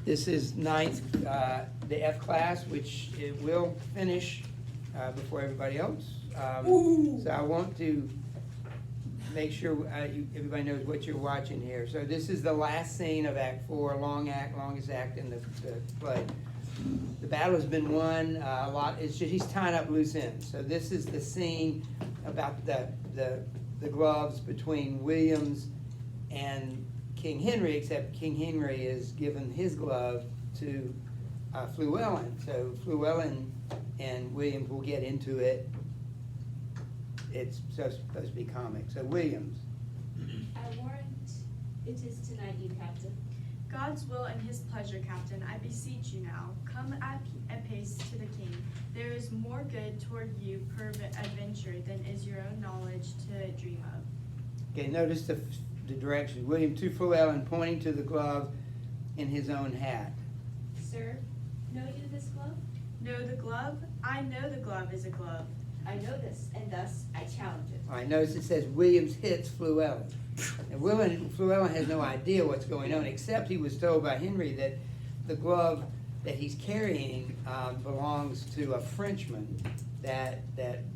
This is ninth, the F class, which it will finish before everybody else. So I want to make sure everybody knows what you're watching here. So this is the last scene of Act 4, longest act in the play. The battle has been won a lot. It's just he's tying up loose ends. So this is the scene about the gloves between Williams and King Henry, except King Henry is given his glove to Fluellen. So Fluellen and Williams will get into it. It's supposed to be comic. So Williams. I warrant it is tonight, you captain. God's will and his pleasure, Captain, I beseech you now, come at pace to the king. There is more good toward you per adventure than is your own knowledge to dream of. Okay, notice the direction. William to Fluellen, pointing to the glove in his own hat. Sir, know you this glove? Know the glove? I know the glove is a glove. I know this, and thus I challenge it. All right, notice it says Williams hits Fluellen. And Fluellen has no idea what's going on, except he was told by Henry that the glove that he's carrying belongs to a Frenchman that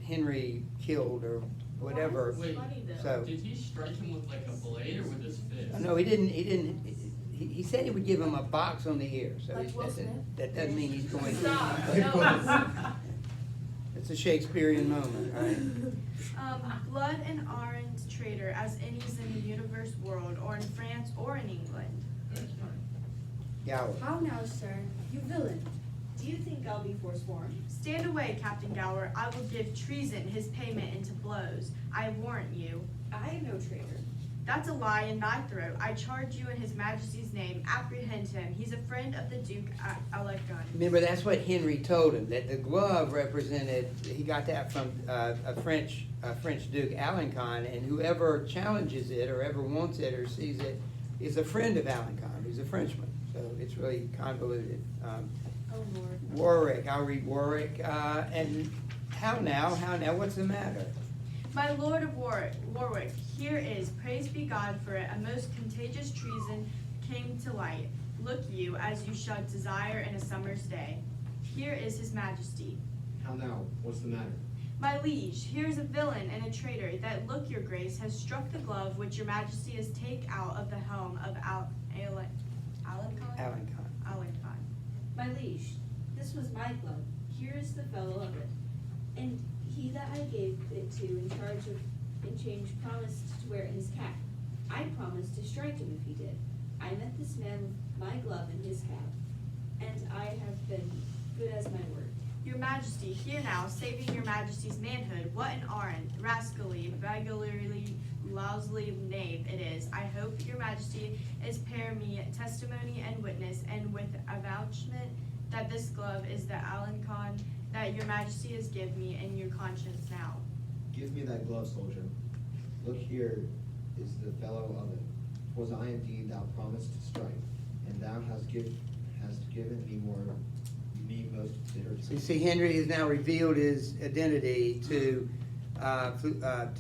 Henry killed or whatever. Well, that's funny, though. So Did he strike him with like a blade or with his fist? no, he didn't. He said he would give him a box on the ear. So Like Will Smith? that doesn't mean he's going to. Stop. No. It's a Shakespearean moment, right? Blood and orange traitor as any's in the universe world, or in France, or in England. Gower. How now, sir, you villain? Do you think I'll be forsworn? Stand away, Captain Gower. I will give treason his payment into blows. I warrant you. I am no traitor. That's a lie in thy throat. I charge you in his majesty's name. Apprehend him. He's a friend of the Duke Alecton. Remember, that's what Henry told him, that the glove represented, he got that from a French Duke, Alencon, and whoever challenges it or ever wants it or sees it is a friend of Alencon, who's a Frenchman. So it's really convoluted. Oh, Lord. Warwick, I'll read Warwick. And how now, what's the matter? My lord of Warwick, here is, praise be God for it, a most contagious treason came to light. Look you, as you shall desire in a summer's day. Here is his majesty. How now? What's the matter? My liege, here is a villain and a traitor that, look your grace, has struck the glove which your majesty has take out of the helm of Alencon? Alencon. My liege, this was my glove. Here is the fellow of it. And he that I gave it to in change promised to wear it in his cap. I promised to strike him if he did. I met this man with my glove in his cap, and I have been good as my word. Your majesty, here now, saving your majesty's manhood, what an arrant, rascally, beggarly, lousy knave it is. I hope your majesty is bear me testimony and witness, and with avouchment that this glove is the Alencon that your majesty has given me in your conscience now. Give me that glove, soldier. Look, here is the fellow of it. 'Twas I indeed thou promised to strike, and thou hast given me most bitter. So you see, Henry has now revealed his identity to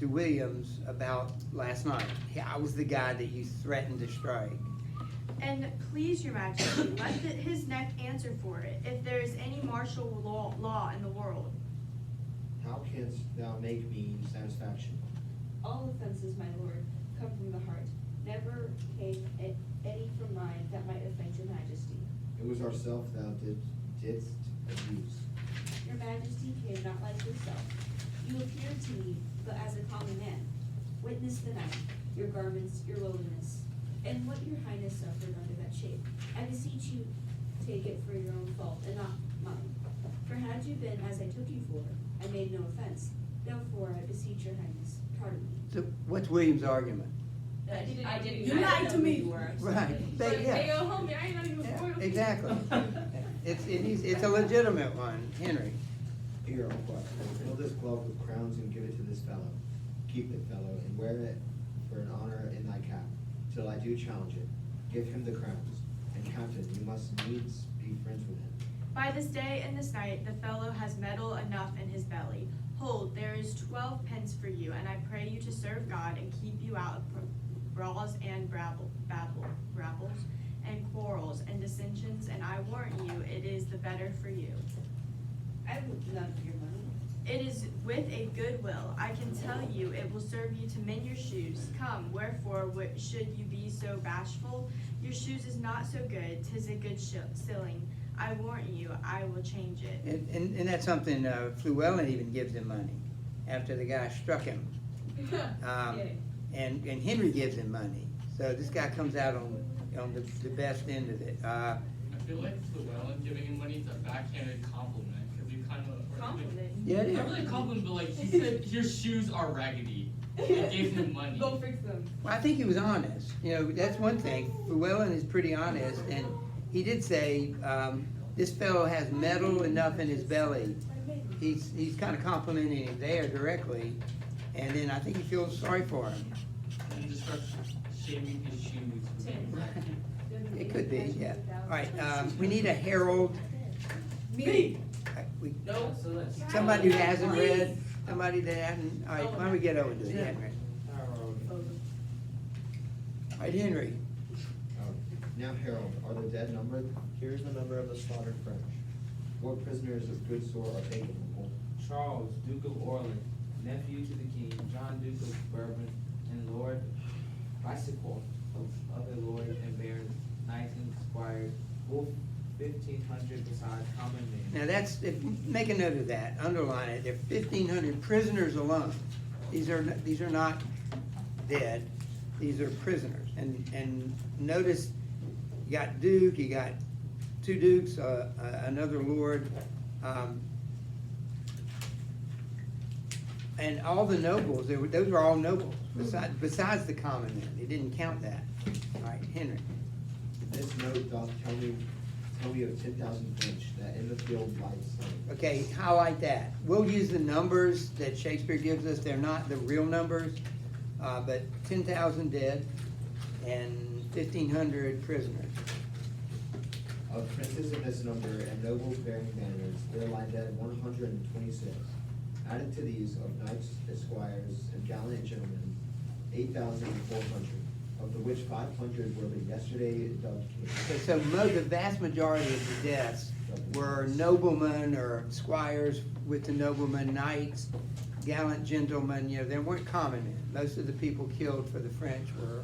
Williams about last night. I was the guy that you threatened to strike. And please, your majesty, let his neck answer for it, if there is any martial law in the world. How canst thou make me satisfaction? All offenses, my lord, come from the heart. Never came any from mine that might offend your majesty. It was ourself thou didst abuse. Your majesty came not like yourself. You appeared to me but as a common man. Witness the night, your garments, your lowliness, and what your highness suffered under that shape. I beseech you, take it for your own fault and not mine. For had you been as I took you for, I made no offense. Therefore, I beseech your highness, pardon me. So what's Williams' argument? I didn't. You lied to me. Right, yeah. Exactly. It's a legitimate one, Henry. Here, O Christ, fill this glove with crowns and give it to this fellow. Keep it, fellow, and wear it for an honor in thy cap, till I do challenge it. Give him the crowns, and captain, you must needs be friends with him. By this day and this night, the fellow has metal enough in his belly. Hold, there is 12 pence for you, and I pray you to serve God and keep you out of brawls and babbles and quarrels and dissensions I warn you, it is the better for you. I would love your money. It is with a good will. I can tell you, it will serve you to mend your shoes. Come, wherefore should you be so bashful? Your shoes is not so good, 'tis a good ceiling. I warn you, I will change it. And that's something, Fluellen even gives him money after the guy struck him. And Henry gives him money. So this guy comes out on the best end of it. I feel like Llewellyn giving him money is a backhanded compliment, because he kind of. Compliment. Yeah, it Not is. really a compliment, but like, he said, your shoes are raggedy. He gave him money. Go fix them. Well, I think he was honest. You know, that's one thing. Llewellyn is pretty honest, and he did say, this fellow has metal enough in his belly. He's kind of complimenting him there directly, and then I think he feels sorry for him. And just starts shaming his shoes. It could be, yeah. All right, we need a herald. Me. No. Somebody who hasn't read, somebody that hasn't, all right, why don't we get over to Henry? All right, Henry. Now Harold, are the dead numbered? Here is the number of the slaughtered French. What prisoners of good sort are taken, uncle? Charles, Duke of Orleans, nephew to the king, John, Duke of Bourbon, and Lord Bicycle of other lords and barons, knights and squires, both 1,500 besides common men. Now that's, make a note of that, underline it, there are 1,500 prisoners alone. These are not dead, these are prisoners. And notice, you got Duke, you got two dukes, another lord, and all the nobles, those were all nobles, besides the common men, they didn't count that. All right, Henry. This note doth tell me of 10,000 French, that in the field lie slain. Okay, highlight that. We'll use the numbers that Shakespeare gives us, they're not the real numbers, but 10,000 dead and 1,500 prisoners. Of princes of this number and nobles bearing banners, there lie dead 126. Added to these of knights, esquires, and gallant gentlemen, 8,400, of the which 500 were the yesterday dubbed kings. So the vast majority of the deaths were noblemen or squires with the noblemen, knights, gallant gentlemen, you know, they weren't common men. Most of the people killed for the French were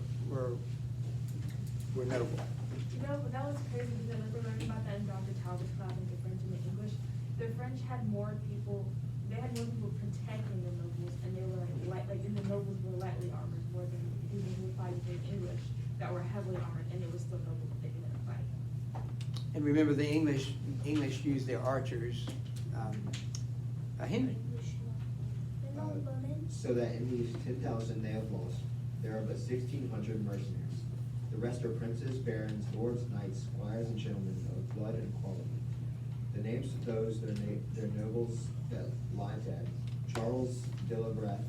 noble. You know, but that was crazy because like we're learning about that in Dr. Talbot's class in the French and the English. The French had more people, they had more people protecting the nobles, and they were like and the nobles were lightly armored more than people who were fighting in English that were heavily armored, and it was still nobles that they didn't fight. And remember, the English used their archers. Henry. So that in these 10,000 they have lost, there are but 1,600 mercenaries. The rest are princes, barons, lords, knights, squires, and gentlemen of blood and quality. The names of those their nobles that lie dead: Charles de la Brette,